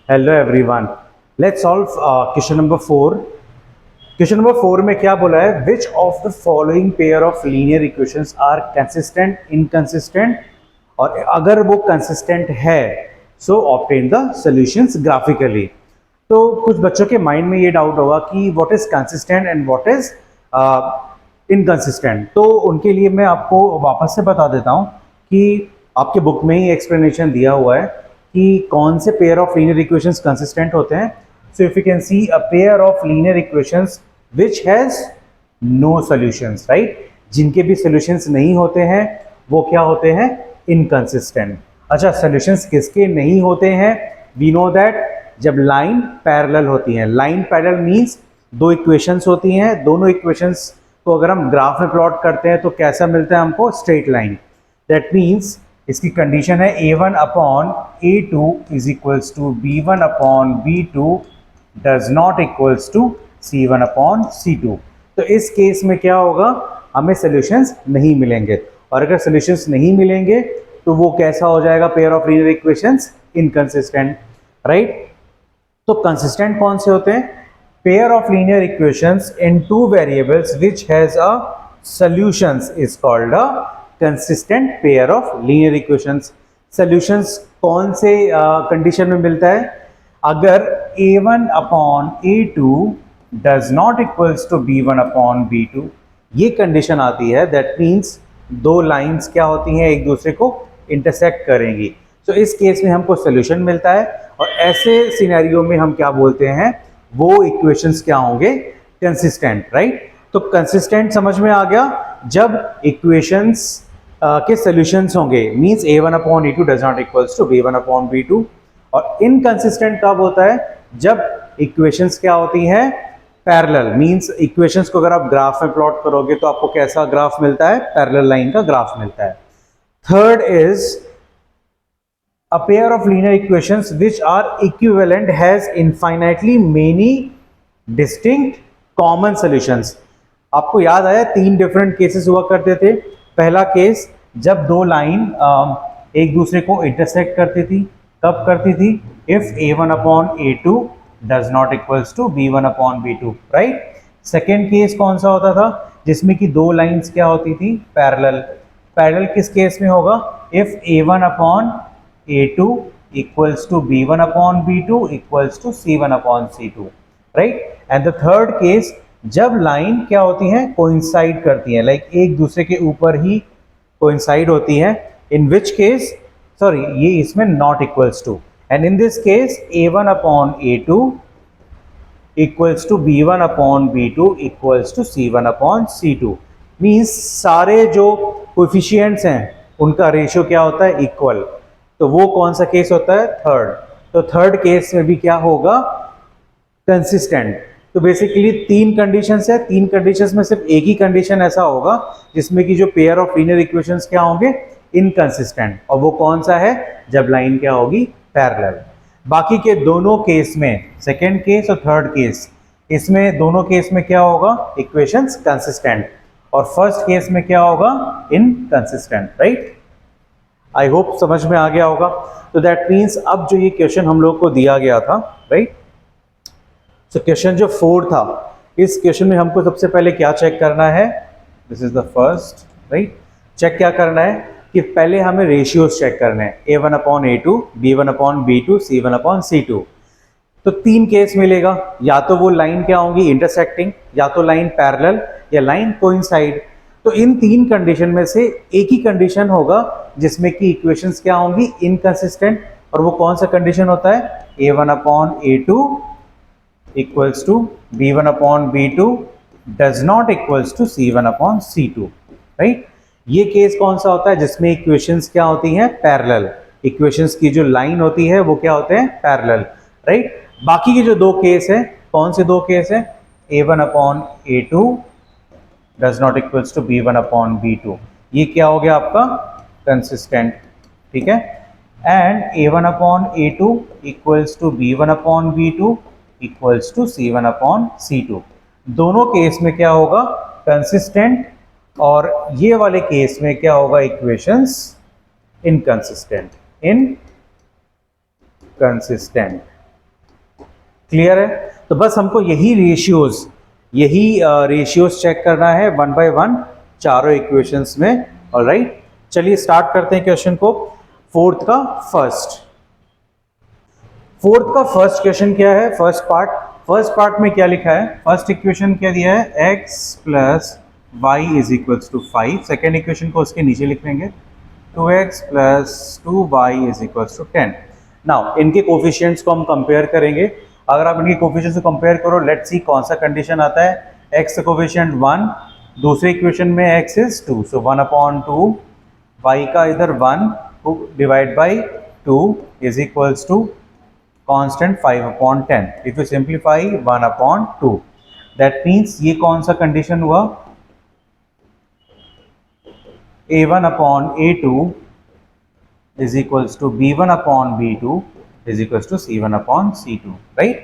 Hello everyone, let's solve question number 4। Question number 4 में क्या बोला है, which of the following pair of linear equations are consistent, inconsistent, और अगर वो कंसिस्टेंट है so obtain the solutions graphically. तो कुछ बच्चों के माइंड में ये डाउट होगा कि what is consistent and what is inconsistent. तो उनके लिए मैं आपको वापस से बता देता हूँ कि आपके बुक में ही एक्सप्लेनेशन दिया हुआ है कि कौन से pair of linear equations consistent होते हैं। So if you can see a pair of linear equations which has no solutions, right, जिनके भी सॉल्यूशंस नहीं होते हैं वो क्या होते हैं, इनकंसिस्टेंट। अच्छा, सॉल्यूशंस किसके नहीं होते हैं? वी नो दैट जब लाइन पैरेलल होती है। लाइन पैरेलल मींस दो इक्वेशंस होती हैं, दोनों इक्वेशंस को अगर हम ग्राफ में प्लॉट करते हैं तो कैसा मिलता है हमको, स्ट्रेट लाइन। दैट मीन्स इसकी कंडीशन है a1 upon a2 is equals to b1 upon b2 does not equals to c1 upon c2। तो इस केस में क्या होगा, हमें सॉल्यूशंस नहीं मिलेंगे, और अगर सॉल्यूशंस नहीं मिलेंगे तो वो कैसा हो जाएगा, pair of linear equations inconsistent, right. तो कंसिस्टेंट कौन से होते हैं? Pair of linear equations in two variables which has a solutions is called a consistent pair of linear equations. Solutions कौन से कंडीशन में मिलता है? अगर a1 upon a2 does not equals to b1 upon b2, ये condition आती है, that means दो लाइंस क्या होती हैं, एक दूसरे को इंटरसेक्ट करेंगी। तो इस केस में हमको सोल्यूशन मिलता है, और ऐसे सिनेरियो में हम क्या बोलते हैं, वो इक्वेशंस क्या होंगे, कंसिस्टेंट, राइट। तो कंसिस्टेंट समझ में आ गया, जब इक्वेशंस के सॉल्यूशंस होंगे, means a1 upon a2 does not equals to b1 upon b2। और इनकंसिस्टेंट कब होता है? जब इक्वेशंस क्या होती हैं, पैरेलल, मींस इक्वेशंस को अगर आप ग्राफ में प्लॉट करोगे तो आपको कैसा ग्राफ मिलता है, पैरेलल लाइन का ग्राफ मिलता है। Third is a pair of linear equations which are equivalent has infinitely many distinct common solutions। आपको याद आया, तीन डिफरेंट केसेस हुआ करते थे। पहला केस जब दो लाइन एक दूसरे को इंटरसेक्ट करती थी, कब करती थी, if a1 upon a2 does not equals to b1 upon b2, right. Second case कौन सा होता था, जिसमें कि दो लाइंस क्या होती थी, पैरेलल। पैरेलल किस केस में होगा, if a1 upon a2 equals to b1 upon b2 equals to c1 upon c2, right। and the third case जब लाइन क्या होती है, कोइंसाइड करती है, लाइक एक दूसरे के ऊपर ही कोइंसाइड होती है, इन विच केस, सॉरी, ये इसमें not equals to, and in this case a1 upon a2 equals to b1 upon b2 equals to c1 upon c2। Means सारे जो कोएफिशिएंट्स हैं उनका रेशियो क्या होता है, इक्वल। तो वो कौन सा केस होता है, थर्ड। तो थर्ड केस में भी क्या होगा, कंसिस्टेंट। तो बेसिकली तीन कंडीशंस है, तीन कंडीशंस में सिर्फ एक ही कंडीशन ऐसा होगा जिसमें कि जो पेयर ऑफ लीनियर इक्वेशंस क्या होंगे, इनकंसिस्टेंट, और वो कौन सा है, जब लाइन क्या होगी, पैरेलल। बाकी के दोनों केस में, सेकेंड केस और थर्ड केस, इसमें दोनों केस में क्या होगा, इक्वेशंस कंसिस्टेंट, और फर्स्ट केस में क्या होगा, इनकंसिस्टेंट, राइट। आई होप समझ में आ गया होगा। तो दैट मीन्स अब जो ये क्वेश्चन हम लोग को दिया गया था, राइट, सो क्वेश्चन जो 4 था, इस क्वेश्चन में हमको सबसे पहले क्या चेक करना है, this is the first, right. Check क्या करना है कि पहले हमें रेशियोज चेक करने हैं, a1 upon a2, b1 upon b2, c1 upon c2। तो तीन केस मिलेगा, या तो वो लाइन क्या होंगी, इंटरसेक्टिंग, या तो लाइन पैरेलल, या लाइन कोइंसाइड। तो इन तीन कंडीशन में से एक ही कंडीशन होगा जिसमें कि इक्वेशंस क्या होंगी, इनकंसिस्टेंट, और वो कौन सा कंडीशन होता है, a1 upon a2 equals to b1 upon b2 does not equals to c1 upon c2, right. ये केस कौन सा होता है, जिसमें इक्वेशंस क्या होती हैं, पैरेलल। इक्वेशंस की जो लाइन होती है वो क्या होते हैं, पैरेलल, राइट। बाकी के जो दो केस है, कौन से दो केस है, a1 upon a2 does not equals to b1 upon b2, ये क्या हो गया आपका, कंसिस्टेंट, ठीक है। And a1 upon a2 equals to b1 upon b2 equals to c1 upon c2। दोनों केस में क्या होगा, कंसिस्टेंट, और ये वाले केस में क्या होगा, इक्वेशंस इनकंसिस्टेंट, इनकंसिस्टेंट, क्लियर है? तो बस हमको यही रेशियोज चेक करना है 1 by 1 चारों इक्वेशंस में। ऑलराइट, चलिए स्टार्ट करते हैं क्वेश्चन को। फोर्थ का फर्स्ट क्वेश्चन क्या है? फर्स्ट पार्ट में क्या लिखा है? फर्स्ट इक्वेशन क्या दिया है? x plus y is equals to 5। Second equation को उसके नीचे लिख लेंगे 2x plus 2y is equals to 10। Now इनके कोफिशिएंट्स को हम कंपेयर करेंगे। अगर आप इनके कोफिशिएंट्स को कंपेयर करो, लेट्स सी कौन सा कंडीशन आता है। x का कोफिशिएंट 1, दूसरे इक्वेशन में x इज 2, सो 1/2, y का इधर 1 divide by 2 is equals to constant 5/10। If you simplify 1/2, that means ये कौन सा कंडीशन हुआ? a1/a2 is equals to b1/b2 is equals to c1/c2, right?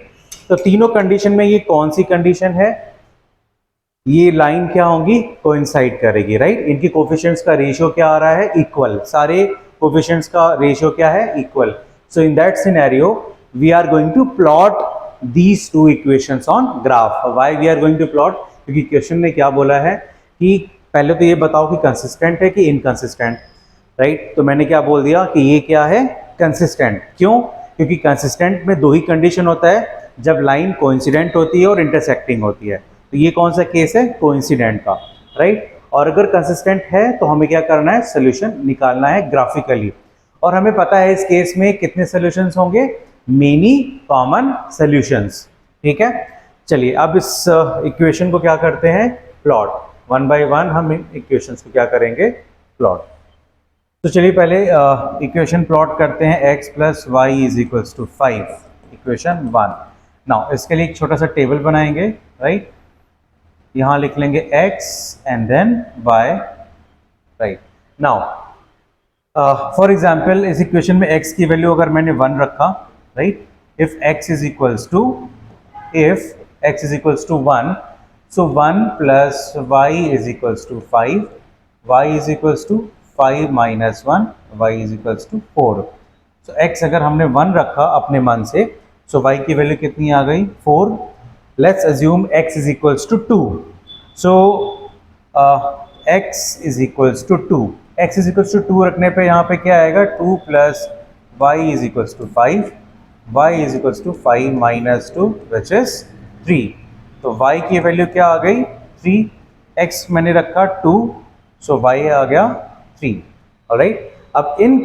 तो तीनों कंडीशन में ये कौन सी कंडीशन है? ये लाइन क्या होंगी? कोइंसाइड करेगी, राइट? इनकी कोफिशिएंट्स का रेशियो क्या आ रहा है? इक्वल। सारे कोफिशिएंट्स का रेशियो क्या है? Equal. So in that scenario we are going to plot these two equations on graph. Why we are going to plot? क्योंकि क्वेश्चन ने क्या बोला है कि पहले तो ये बताओ कि कंसिस्टेंट है कि इनकंसिस्टेंट, राइट? तो मैंने क्या बोल दिया कि ये क्या है? कंसिस्टेंट। क्यों? क्योंकि कंसिस्टेंट में दो ही कंडीशन होता है, जब लाइन कोइंसिडेंट होती है और इंटरसेक्टिंग होती है। तो ये कौन सा केस है? कोइंसिडेंट का, राइट? और अगर कंसिस्टेंट है तो हमें क्या करना है? सोल्यूशन निकालना है ग्राफिकली। और हमें पता है इस केस में कितने सोल्यूशंस होंगे? मेनी कॉमन सोल्यूशंस, ठीक है? चलिए अब इस इक्वेशन को क्या करते हैं? प्लॉट। 1 by 1 हम इन इक्वेशंस को क्या करेंगे? प्लॉट। तो चलिए पहले इक्वेशन प्लॉट करते हैं। x plus y is equals to 5, equation 1। नाउ इसके लिए एक छोटा सा टेबल बनाएंगे, राइट? यहाँ लिख लेंगे x and then y, right? Now for example इस इक्वेशन में x की वैल्यू अगर मैंने 1 रखा, right? If x is equals to 1, so 1 plus y is equals to 5, y is equals to 5 minus 1, y is equals to 4. So x अगर हमने 1 रखा अपने मन से, so y की वैल्यू कितनी आ गई? 4. Let's assume x is equals to 2. So x is equals to 2. x is equals to 2 रखने पे यहाँ पे क्या आएगा? 2 plus y is equals to 5, y is equals to 5 minus 2 which is 3. तो y की वैल्यू क्या आ गई? 3। x मैंने रखा 2, सो y आ गया 3। ऑलराइट, अब इन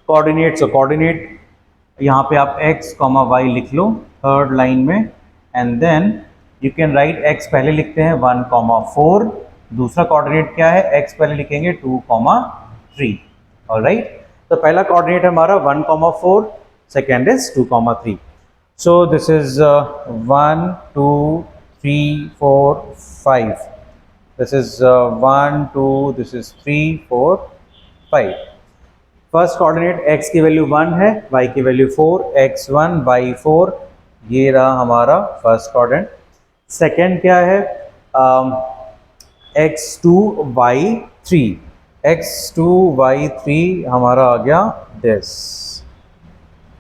कोऑर्डिनेट्स, कोऑर्डिनेट यहाँ पे आप x, y लिख लो थर्ड लाइन में, and then you can write x पहले लिखते हैं 1, 4। दूसरा कोऑर्डिनेट क्या है? x पहले लिखेंगे 2, 3। ऑलराइट, तो पहला कोऑर्डिनेट हमारा 1, 4, second is 2, 3। So this is 1, 2, 3, 4, 5. This is 1, 2, this is 3, 4, 5. First coordinate x की वैल्यू 1 है, y की वैल्यू 4, x1, y4, ये रहा हमारा फर्स्ट कोऑर्डिनेट। सेकेंड क्या है? x2, y3, x2, y3 हमारा आ गया दिस,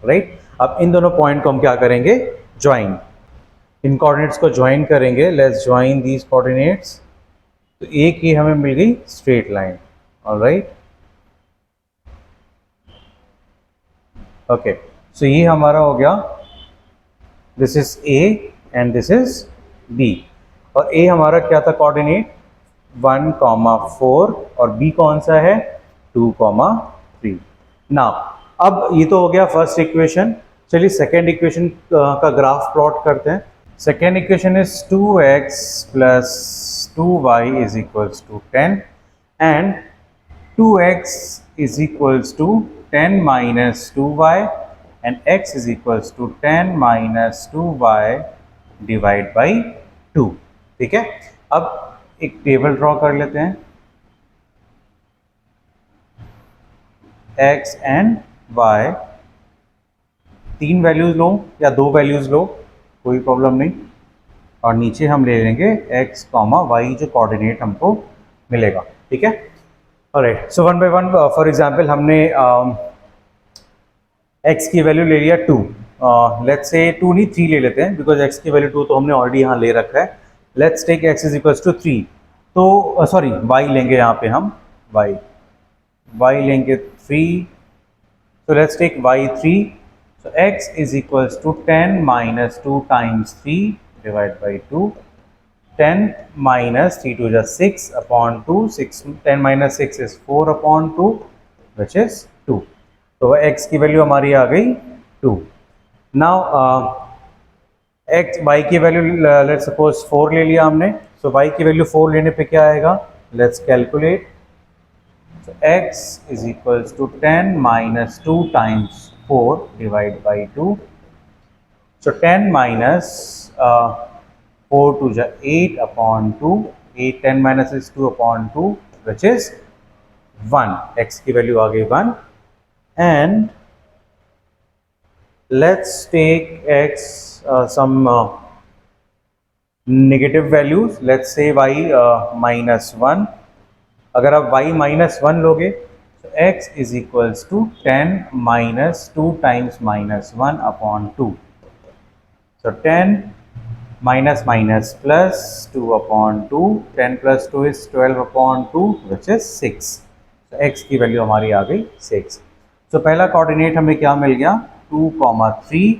राइट? अब इन दोनों पॉइंट को हम क्या करेंगे? ज्वाइन। इन कोऑर्डिनेट्स को ज्वाइन करेंगे। Let's join these coordinates. तो एक ही हमें मिल गई straight line. Alright, okay, so ये हमारा हो गया, this is a and this is b। और a हमारा क्या था कोऑर्डिनेट? 1, 4, और b कौन सा है? 2, 3। नाउ अब ये तो हो गया फर्स्ट इक्वेशन। चलिए सेकेंड इक्वेशन का ग्राफ प्लॉट करते हैं। Second equation is 2x plus 2y is equals to 10 and 2x is equals to 10 minus 2y and x is equals to 10 minus 2y divide by 2। ठीक है, अब एक table draw कर लेते हैं। x एंड y, तीन वैल्यूज लो या दो वैल्यूज लो, कोई प्रॉब्लम नहीं। और नीचे हम ले लेंगे x, y जो कोऑर्डिनेट हमको मिलेगा। ठीक है, alright, so 1 by 1 for example हमने x की वैल्यू ले लिया 2, लेट्स से 2 नहीं 3 ले लेते हैं, बिकॉज x की वैल्यू 2 तो हमने ऑलरेडी यहाँ ले रखा है. Let's take x is equals to 3. तो सॉरी y लेंगे यहाँ पे हम, y लेंगे 3. So let's take y3. So x is equals to 10 minus 2 times 3 divided by 2. 10 minus 3 to just 6 upon 2. 10 minus 6 is 4 upon 2, which is 2. तो x की value हमारी आ गई 2. Now x y की वैल्यू लेट्स सपोज 4 ले लिया हमने. So y की value 4 लेने पे क्या आएगा? Let's calculate. So x is equals to 10 minus 2 times 4 divided by 2. So 10 minus 4 to the 8 upon 2. 10 minus is 2 upon 2, which is 1. X की वैल्यू आ गई 1. And let's take x some negative values. Let's say y minus 1. अगर आप y minus 1 लोगे तो x is equals to 10 minus 2 times minus 1 upon 2. So 10 minus minus plus 2 upon 2. 10 plus 2 is 12 upon 2, which is 6. तो x की value हमारी आ गई 6. तो पहला कोऑर्डिनेट हमें क्या मिल गया? 2, 3.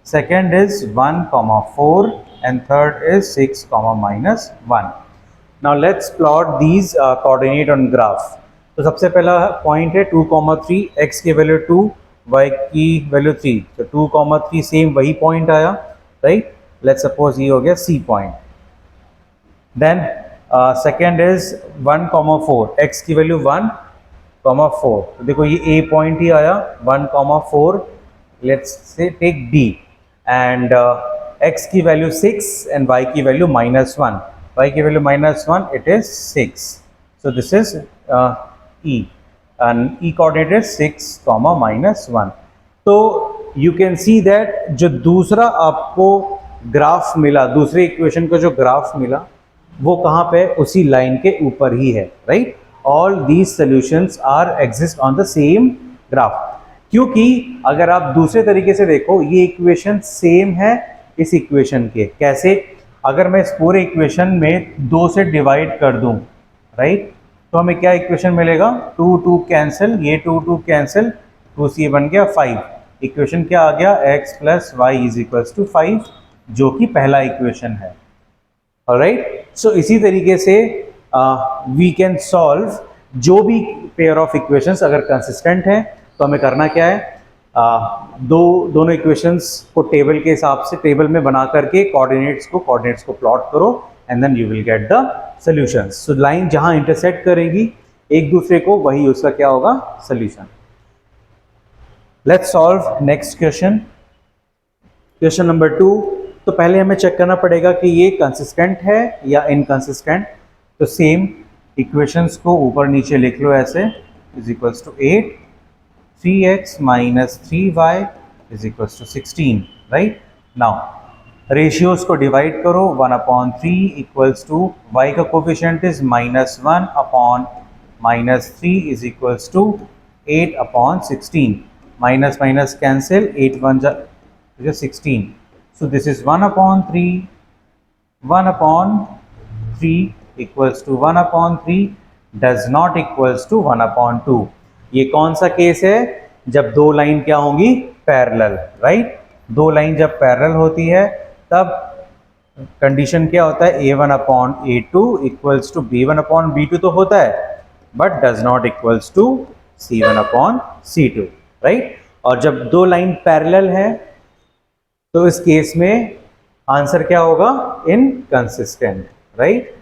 Second is 1, 4 and third is 6, minus 1. Now let's plot these coordinate on graph. तो सबसे पहला पॉइंट है 2, 3. x की वैल्यू 2, y की वैल्यू 3. तो 2, 3 सेम वही पॉइंट आया, राइट? लेट्स सपोज ये हो गया C point. Then second is 1, 4. x की वैल्यू 1, 4. तो देखो ये A पॉइंट ही आया 1, 4. Let's say take B and x की वैल्यू 6 एंड y की वैल्यू -1. y की value -1, it is 6. So this is E and E coordinate is 6, -1. तो you can see that जो दूसरा आपको ग्राफ मिला, दूसरे इक्वेशन का जो ग्राफ मिला वो कहाँ पे? उसी लाइन के ऊपर ही है, right? All these solutions are exist on the same graph. क्योंकि अगर आप दूसरे तरीके से देखो ये इक्वेशन सेम है इस इक्वेशन के. कैसे? अगर मैं इस पूरे इक्वेशन में 2 से डिवाइड कर दूं, राइट, तो हमें क्या इक्वेशन मिलेगा? 2, 2 कैंसिल, ये 2, 2 कैंसिल, 2c बन गया 5. इक्वेशन क्या आ गया? x plus y is equals to 5, जो कि पहला इक्वेशन है. ऑलराइट, सो इसी तरीके से वी कैन सॉल्व जो भी पेयर ऑफ इक्वेशंस अगर कंसिस्टेंट हैं तो हमें करना क्या है? दोनों इक्वेशंस को टेबल के हिसाब से टेबल में बना करके कोऑर्डिनेट्स को प्लॉट करो and then you will get the solutions. So line जहां इंटरसेक्ट करेगी एक दूसरे को वही उसका क्या होगा? Solution. Let's solve next question. Question number 2. तो पहले हमें चेक करना पड़ेगा कि ये कंसिस्टेंट है या इनकंसिस्टेंट. तो सेम इक्वेशंस को ऊपर नीचे लिख लो ऐसे. Is equals to 8, 3x minus 3y is equals to 16, right? Now ratios को डिवाइड करो. 1/3 equals to y का coefficient is -1 upon -3 is equals to 8/16. Minus minus cancel, 8 1 जा 16. So this is 1/3. 1/3 equals to 1/3 does not equals to 1/2. ये कौन सा case है? जब दो लाइन क्या होंगी? Parallel, right? दो लाइन जब पैरेलल होती है तब कंडीशन क्या होता है? A1/A2 इक्वल्स टू B1/B2 तो होता है, but does not equals to C1/C2, right? और जब दो लाइन पैरेलल है तो इस केस में आंसर क्या होगा? Inconsistent, right?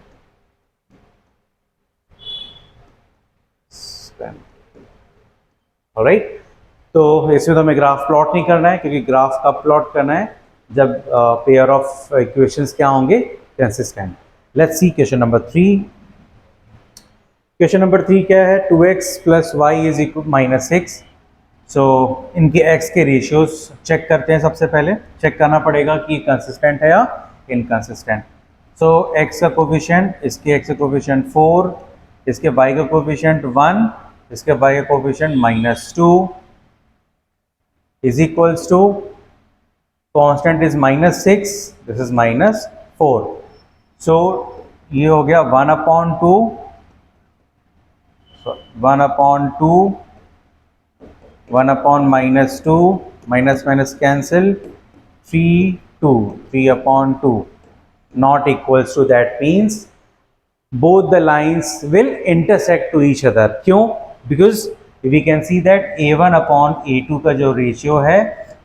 ऑलराइट, तो इसमें तो हमें ग्राफ प्लॉट नहीं करना है, क्योंकि ग्राफ का प्लॉट करना है जब पेयर ऑफ इक्वेशंस क्या होंगे? Consistent. Let's see question number 3. Question number 3 क्या है? 2x plus y is equal -6. So इनके x के रेशियोज चेक करते हैं. सबसे पहले चेक करना पड़ेगा कि कंसिस्टेंट है या इनकंसिस्टेंट. सो x का कोफिशिएंट, इसके x का कोफिशिएंट 4, इसके y का कोफिशिएंट 1, इसके y का coefficient -2 is equals to constant is -6, this is -4, so ये हो गया 1/2, 1/2, 1/-2, minus minus cancel, 3/2, not equals to, that means both the lines will intersect to each other. क्यों? Because we can see that A1/A2 का जो ratio है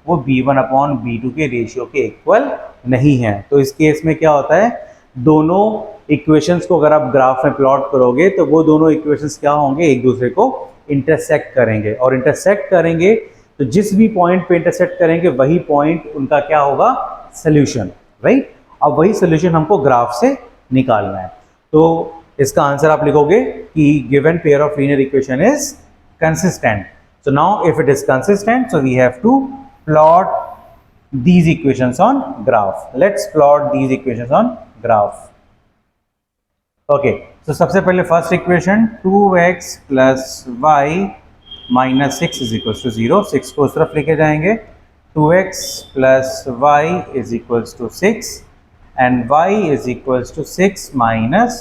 वो B1/B2 के ratio के इक्वल नहीं है। तो इस केस में क्या होता है, दोनों इक्वेशंस को अगर आप ग्राफ में प्लॉट करोगे तो वो दोनों इक्वेशंस क्या होंगे, एक दूसरे को इंटरसेक्ट करेंगे, और इंटरसेक्ट करेंगे तो जिस भी पॉइंट पे इंटरसेक्ट करेंगे वही पॉइंट उनका क्या होगा, सोल्यूशन, राइट। अब वही सोल्यूशन हमको ग्राफ से निकालना है। तो इसका आंसर आप लिखोगे कि given pair of linear equation is consistent. So now if it is consistent, so we have to plot these equations on graph. Let's plot these equations on graph. Okay, so सबसे पहले first equation 2x plus y minus 6 is equals to 0. 6 को उस तरफ लेके जाएंगे, 2x plus y is equals to 6 and y is equals to 6 minus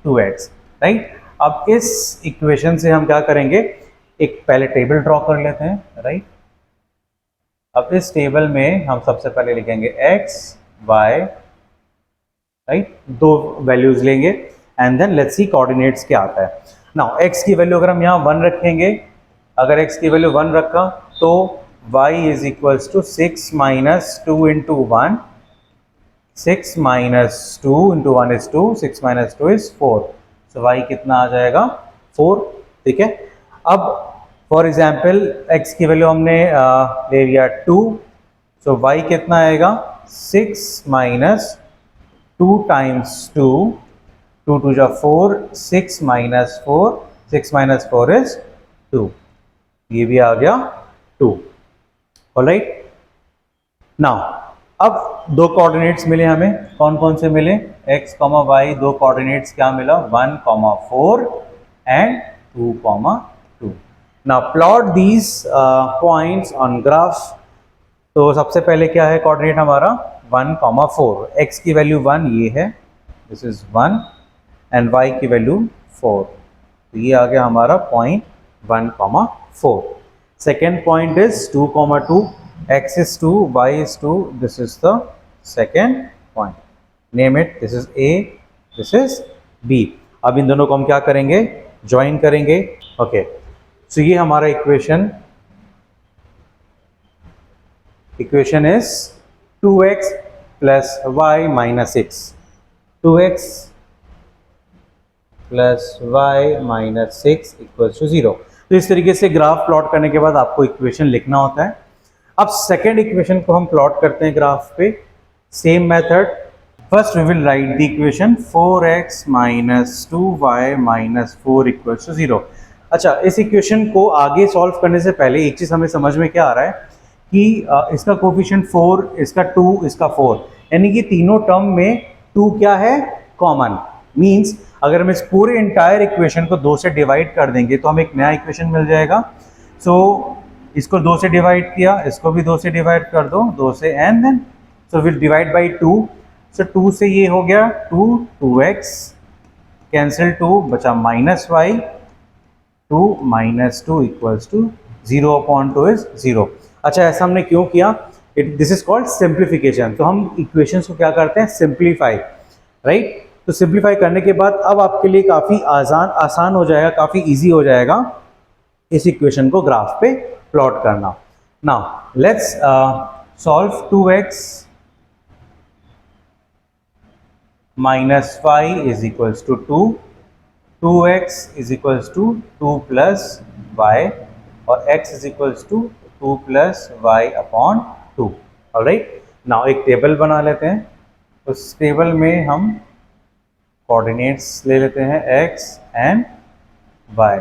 2x, right? अब इस equation से हम क्या करेंगे, एक पहले टेबल ड्रॉ कर लेते हैं, राइट? अब इस टेबल में हम सबसे पहले लिखेंगे x, y, राइट, दो वैल्यूज लेंगे and then let's see coordinates क्या आता है। नाउ x की वैल्यू अगर हम यहाँ 1 रखेंगे, अगर x की वैल्यू 1 रखा तो y is equals to 6 minus 2 into 1, 6 minus 2 into 1 is 2, 6 minus 2 is 4, so y कितना आ जाएगा, 4, ठीक है। अब फॉर एग्जाम्पल x की वैल्यू हमने ले लिया 2, सो y कितना आएगा, 6 माइनस 2 टाइम्स 2, 2 2 जा 4, 6 माइनस 4, 6 माइनस 4 इज 2, ये भी आ गया 2, ऑलराइट। नाउ अब दो कोऑर्डिनेट्स मिले हमें, कौन कौन से मिले, x, y, दो कोऑर्डिनेट्स क्या मिला, 1, 4 and 2, 2। Now plot these points on graph. तो सबसे पहले क्या है कोऑर्डिनेट हमारा 1, 4, x की वैल्यू 1 ये है, दिस इज 1 एंड y की वैल्यू 4, तो ये आ गया हमारा point 1, 4। Second point is 2, 2, x is 2, y is 2, this is the second point, name it, this is A, this is B। अब इन दोनों को हम क्या करेंगे, ज्वाइन करेंगे, ओके। सो ये हमारा equation is 2x plus y minus 6, 2x plus y minus 6 equals to 0। तो इस तरीके से ग्राफ प्लॉट करने के बाद आपको इक्वेशन लिखना होता है। अब सेकेंड इक्वेशन को हम प्लॉट करते हैं ग्राफ पे, same method. First we will write the equation 4x minus 2y minus 4 equals to 0। अच्छा, इस इक्वेशन को आगे सॉल्व करने से पहले एक चीज़ हमें समझ में क्या आ रहा है कि इसका कोफिशिएंट 4, इसका 2, इसका 4, यानी कि तीनों टर्म में 2 क्या है, कॉमन। मीन्स अगर हम इस पूरे इंटायर इक्वेशन को 2 से डिवाइड कर देंगे तो हमें एक नया इक्वेशन मिल जाएगा। सो इसको 2 से डिवाइड किया, इसको भी 2 से डिवाइड कर दो, 2 से, and then so will divide by 2। So 2 से ये हो गया 2, 2x कैंसिल 2 बचा minus y, 2 minus 2 equals to 0/2 is 0। अच्छा, ऐसा हमने क्यों किया, दिस इज कॉल्ड सिंप्लीफिकेशन। तो हम इक्वेशंस को क्या करते हैं, सिंप्लीफाई, राइट। तो सिंप्लीफाई करने के बाद अब आपके लिए काफ़ी आसान हो जाएगा, काफ़ी ईजी हो जाएगा इस इक्वेशन को ग्राफ पे प्लॉट करना। Now let's solve 2x minus 5 is equals to 2, 2x is equals to 2 plus y और x is equals to 2 plus y upon 2, alright. Now एक टेबल बना लेते हैं, उस टेबल में हम कोऑर्डिनेट्स ले लेते हैं x एंड y,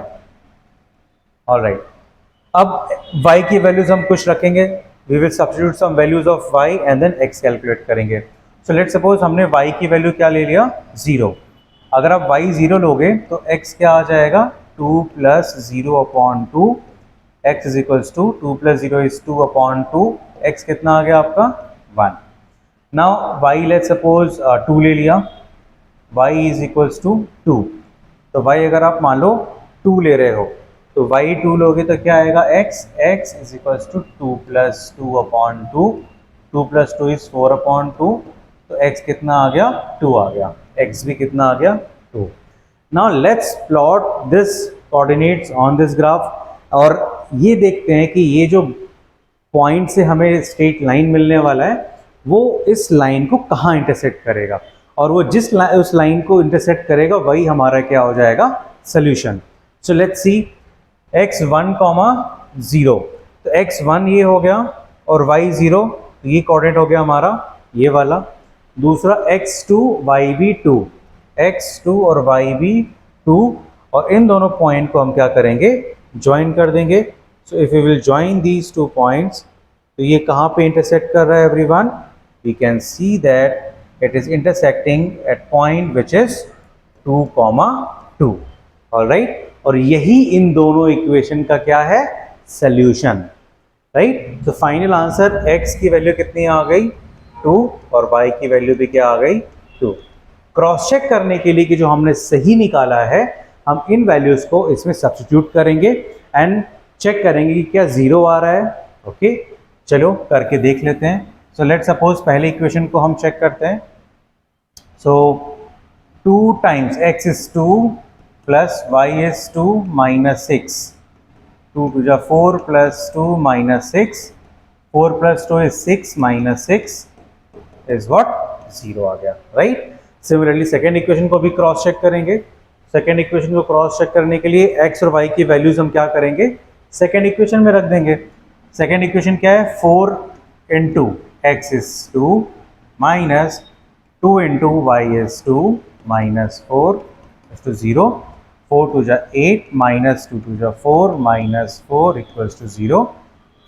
ऑलराइट। अब y की वैल्यूज हम कुछ रखेंगे, we will substitute some values of y and then x calculate करेंगे। सो लेट्स सपोज हमने y की वैल्यू क्या ले लिया, 0। अगर आप y 0 लोगे तो x क्या आ जाएगा, 2 plus 0/2, x is equals to 2 plus 0 is 2/2, x कितना आ गया आपका 1. नाउ y लेट्स सपोज 2 ले लिया, y इज इक्वल्स टू 2. तो y अगर आप मान लो 2 ले रहे हो तो y 2 लोगे तो क्या आएगा x is equals to 2 plus 2 upon 2. 2 plus 2 is 4 upon 2. तो x कितना आ गया 2 आ गया, x भी कितना आ गया 2. Now let's plot this coordinates on this graph. और ये देखते हैं कि ये जो पॉइंट से हमें स्ट्रेट लाइन मिलने वाला है वो इस लाइन को कहाँ इंटरसेक्ट करेगा, और वो जिस उस लाइन को इंटरसेक्ट करेगा वही हमारा क्या हो जाएगा solution. So let's see x1, 0. तो x1 ये हो गया और y0 ये कोऑर्डिनेट हो गया हमारा ये वाला. दूसरा x2 y2, x2 और y2, और इन दोनों पॉइंट को हम क्या करेंगे ज्वाइन कर देंगे. So if you will join these 2 points, तो ये कहाँ पे इंटरसेक्ट कर रहा है everyone? We can see that it is intersecting at point which is 2, 2. Alright, और यही इन दोनों इक्वेशन का क्या है सॉल्यूशन. राइट, तो फाइनल आंसर x की वैल्यू कितनी आ गई 2 और y की वैल्यू भी क्या आ गई 2. क्रॉस चेक करने के लिए कि जो हमने सही निकाला है हम इन वैल्यूज को इसमें सब्स्टिट्यूट करेंगे एंड चेक करेंगे कि क्या 0 आ रहा है. ओके, चलो करके देख लेते हैं. सो लेट्स सपोज पहले इक्वेशन को हम चेक करते हैं. So 2 times x is 2 plus y is 2 minus 6. 2 टू जा 4 plus 2 minus 6. 4 plus 2 is 6 minus 6 is what 0 आ गया. राइट, सिमिलरली सेकेंड इक्वेशन को भी क्रॉस चेक करेंगे. सेकेंड इक्वेशन को क्रॉस चेक करने के लिए x और y की वैल्यूज हम क्या करेंगे सेकेंड इक्वेशन में रख देंगे. सेकेंड इक्वेशन क्या है 4 into x is 2 minus 2 into y is 2 minus 4 is to 0. 4 टू जा 8 माइनस 2 टू जा 4 minus 4 equals to 0.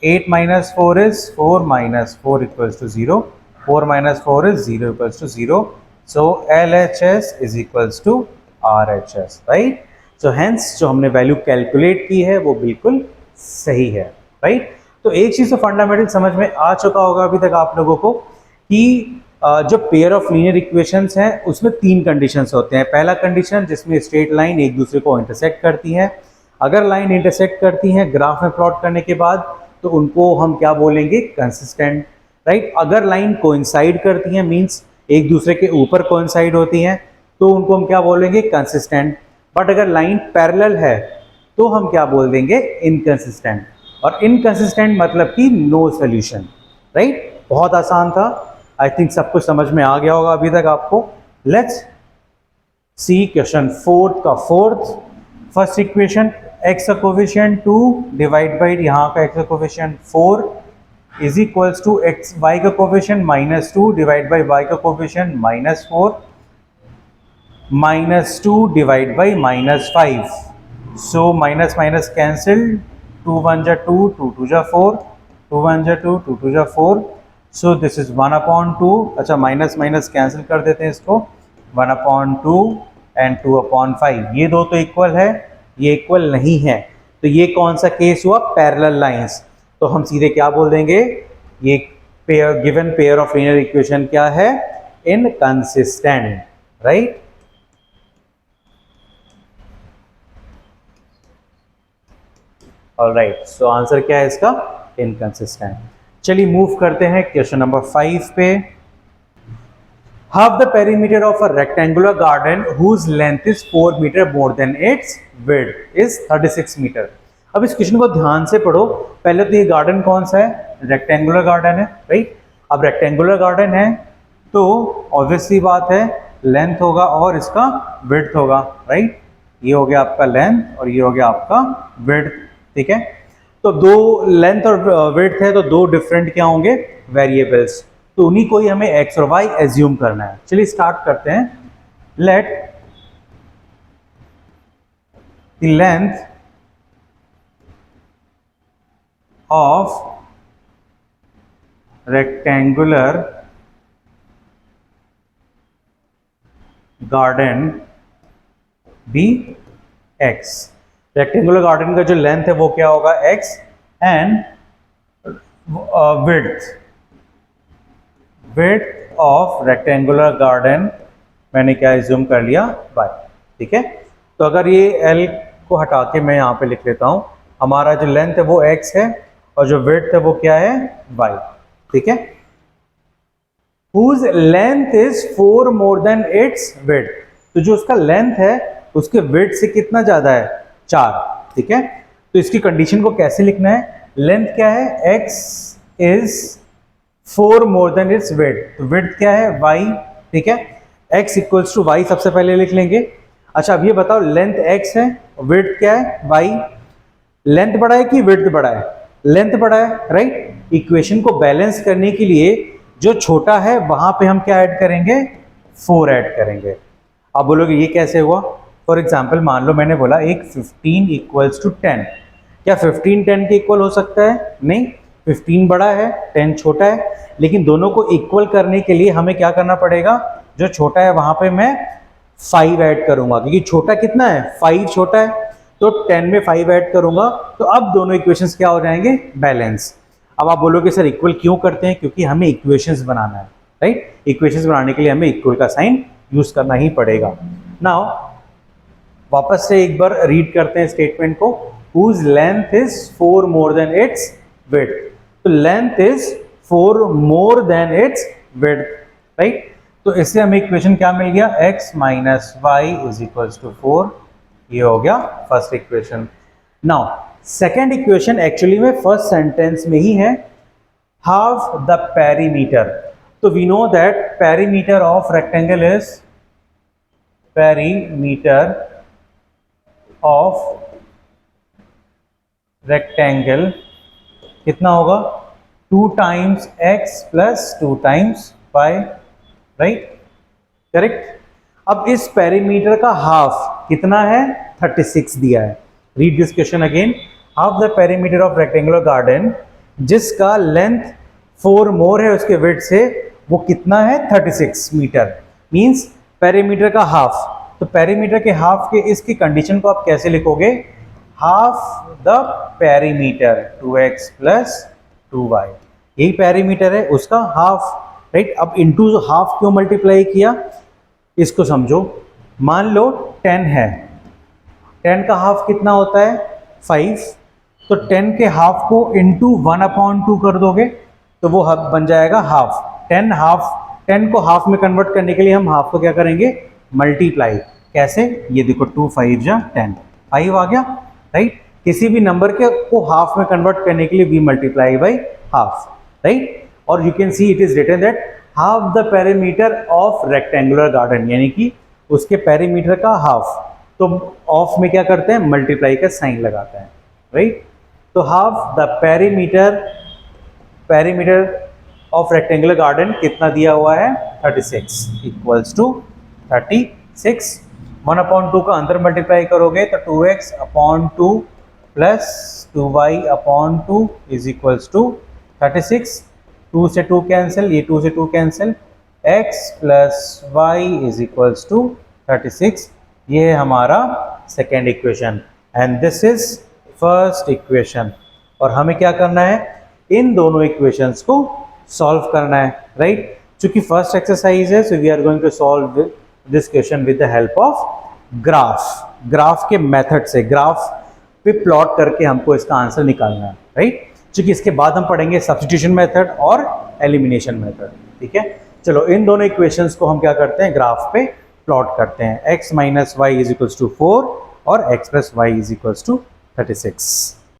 8 minus 4 is 4 minus 4 equals to 0. 4 minus 4 is 0 equals to 0. So LHS is equals to RHS, right? So hence जो हमने value calculate की है वो बिल्कुल सही है. राइट, तो एक चीज़ तो फंडामेंटल समझ में आ चुका होगा अभी तक आप लोगों को कि जो पेयर ऑफ लीनियर इक्वेशंस हैं उसमें 3 कंडीशंस होते हैं. पहला कंडीशन जिसमें स्ट्रेट लाइन एक दूसरे को इंटरसेक्ट करती हैं. अगर लाइन इंटरसेक्ट करती हैं ग्राफ में प्लॉट करने के बाद तो उनको हम क्या बोलेंगे कंसिस्टेंट. राइट, अगर लाइन कोइंसाइड करती हैं मीन्स एक दूसरे के ऊपर कोइंसाइड होती हैं तो उनको हम क्या बोलेंगे कंसिस्टेंट. बट अगर लाइन पैरेलल है तो हम क्या बोल देंगे इनकंसिस्टेंट. और इनकंसिस्टेंट मतलब कि नो सॉल्यूशन. राइट, बहुत आसान था. आई थिंक सब कुछ समझ में आ गया होगा अभी तक आपको. लेट्स सी क्वेश्चन 4 का 4th. फर्स्ट इक्वेशन x का कोफिशिएंट 2 डिवाइड बाई यहाँ का x का coefficient 4 is equals to x y का coefficient minus 2 divide by y का coefficient minus 4 minus 2 divide by minus 5. So minus minus cancel. 2 1 जा 2, 2 2 जा 4, 2 1 जा 2, 2 2 जा 4. So this is 1 upon 2. अच्छा माइनस माइनस कैंसिल कर देते हैं इसको. 1 अपॉन 2 एंड 2 अपॉन 5. ये दो तो इक्वल है, ये इक्वल नहीं है. तो ये कौन सा केस हुआ पैरेलल लाइंस. तो हम सीधे क्या बोल देंगे ये pair given pair of linear equation क्या है inconsistent. Right, alright, so answer क्या है इसका इनकंसिस्टेंट. चलिए मूव करते हैं क्वेश्चन नंबर 5 पे. Half the perimeter of a rectangular garden whose length is 4 meter more than its width is 36 meter. अब इस क्वेश्चन को ध्यान से पढ़ो. पहले तो ये गार्डन कौन सा है रेक्टेंगुलर गार्डन है. राइट, अब रेक्टेंगुलर गार्डन है तो ऑब्वियसली बात है लेंथ होगा और इसका विड्थ होगा. राइट, ये हो गया आपका लेंथ और ये हो गया आपका विड्थ. ठीक है, तो दो लेंथ और विड्थ है तो दो डिफरेंट क्या होंगे वेरिएबल्स. तो उन्हीं को ही हमें x और y एज्यूम करना है. चलिए स्टार्ट करते हैं. Let the length of rectangular garden be x. Rectangular garden का जो लेंथ है वो क्या होगा x and width width of rectangular garden, मैंने क्या एज्यूम कर लिया, y, ठीक है। तो अगर ये l को हटा के मैं यहाँ पे लिख लेता हूँ, हमारा जो लेंथ है वो x है और जो विड्थ है वो क्या है, y, ठीक है। whose length is 4 more than its width, तो जो उसका लेंथ है उसके विड्थ से कितना ज्यादा है, 4, ठीक है। तो इसकी कंडीशन को कैसे लिखना है, लेंथ क्या है, x is 4 more than its width, तो विड्थ क्या है, y, ठीक है। x इक्वल्स टू y सबसे पहले लिख लेंगे। अच्छा अब ये बताओ, लेंथ x है, विड्थ क्या है, y, लेंथ बड़ा है कि विड्थ बड़ा है, लेंथ बड़ा है, राइट। इक्वेशन को बैलेंस करने के लिए जो छोटा है वहां पे हम क्या ऐड करेंगे, 4 ऐड करेंगे। आप बोलोगे ये कैसे हुआ, फॉर एग्जाम्पल मान लो मैंने बोला एक 15 इक्वल्स टू 10, क्या 15 10 के इक्वल हो सकता है, नहीं, 15 बड़ा है 10 छोटा है, लेकिन दोनों को इक्वल करने के लिए हमें क्या करना पड़ेगा, जो छोटा है वहां पे मैं 5 ऐड करूंगा, क्योंकि छोटा कितना है, 5 छोटा है, तो 10 में 5 ऐड करूंगा, तो अब दोनों इक्वेशंस क्या हो जाएंगे, बैलेंस। अब आप बोलोगे सर इक्वल क्यों करते हैं, क्योंकि हमें इक्वेशंस बनाना है, राइट। इक्वेशंस बनाने के लिए हमें इक्वल का साइन यूज करना ही पड़ेगा। नाउ वापस से एक बार रीड करते हैं स्टेटमेंट को, whose length is 4 more than its width, तो length is 4 more than its width, right. तो इससे हमें इक्वेशन क्या मिल गया, x minus y is equals to 4, ये हो गया first equation. Now second equation actually में फर्स्ट सेंटेंस में ही है, हाफ द पेरीमीटर, तो we know that perimeter of rectangle is, perimeter of rectangle कितना होगा, 2 times x plus 2 times y, right, correct. अब इस पेरीमीटर का हाफ कितना है, 36 दिया है। Read this question again, half the perimeter of rectangular garden, जिसका लेंथ 4 मोर है उसके विड्थ से, वो कितना है, 36 मीटर, मींस पेरीमीटर का हाफ। तो पेरीमीटर के हाफ के इसकी कंडीशन को आप कैसे लिखोगे, half the perimeter 2x plus 2y, यही पेरीमीटर है उसका हाफ, राइट। अब इनटू हाफ क्यों मल्टीप्लाई किया, इसको समझो। मान लो 10 है, 10 का हाफ कितना होता है, 5, तो 10 के हाफ को इनटू 1/2 कर दोगे तो वो बन जाएगा हाफ। 10 को हाफ में कन्वर्ट करने के लिए हम हाफ को क्या करेंगे, मल्टीप्लाई, कैसे, ये देखो 2 5 जा 10, 5 आ गया, राइट। किसी भी नंबर के को हाफ में कन्वर्ट करने के लिए we multiply by half, right. और you can see it is written that half the perimeter of rectangular garden, यानी कि उसके पेरीमीटर का हाफ, तो ऑफ में क्या करते हैं, मल्टीप्लाई का साइन लगाते हैं, राइट। तो half the perimeter of rectangular garden कितना दिया हुआ है, 36 इक्वल्स टू 36, 1/2 का अंदर मल्टीप्लाई करोगे तो 2x/2 plus 2y/2 is equals to 36, 2 से 2 कैंसिल, ये 2 से 2 cancel, x plus y is equals to 36, ये है हमारा second equation and this is first equation. और हमें क्या करना है, इन दोनों इक्वेशंस को सॉल्व करना है, राइट। चूंकि फर्स्ट एक्सरसाइज है, so we are going to solve this question with the help of graph के मेथड से, ग्राफ पे प्लॉट करके हमको इसका आंसर निकालना है, राइट। क्योंकि इसके बाद हम पढ़ेंगे सब्स्टिट्यूशन मेथड और एलिमिनेशन मेथड, ठीक है। चलो इन दोनों इक्वेशंस को हम क्या करते हैं, ग्राफ पे प्लॉट करते हैं, x minus y is equals to 4 और x plus y is equals to 36।